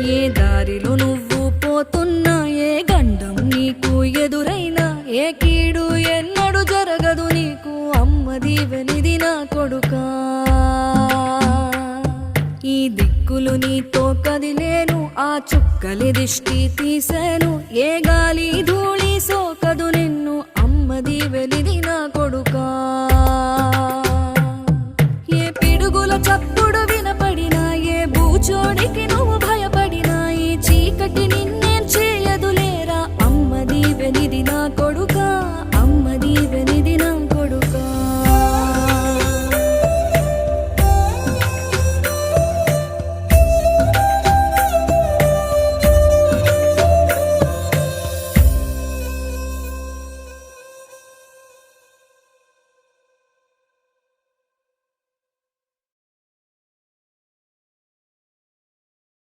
ఏ దారిలో నువ్వు పోతున్నా, ఏ గండం నీకు ఎదురైనా, ఏ కీడు ఎన్నడు జరగదు నీకు, అమ్మ దీవెనిది నా కొడుకా. ఈ దిక్కులు నీతో కదిలేను, ఆ చుక్కలి దిష్టి తీసేను, ఏ గాలి ధూళి సోకదు నిన్ను, అమ్మ దీవెనిది నా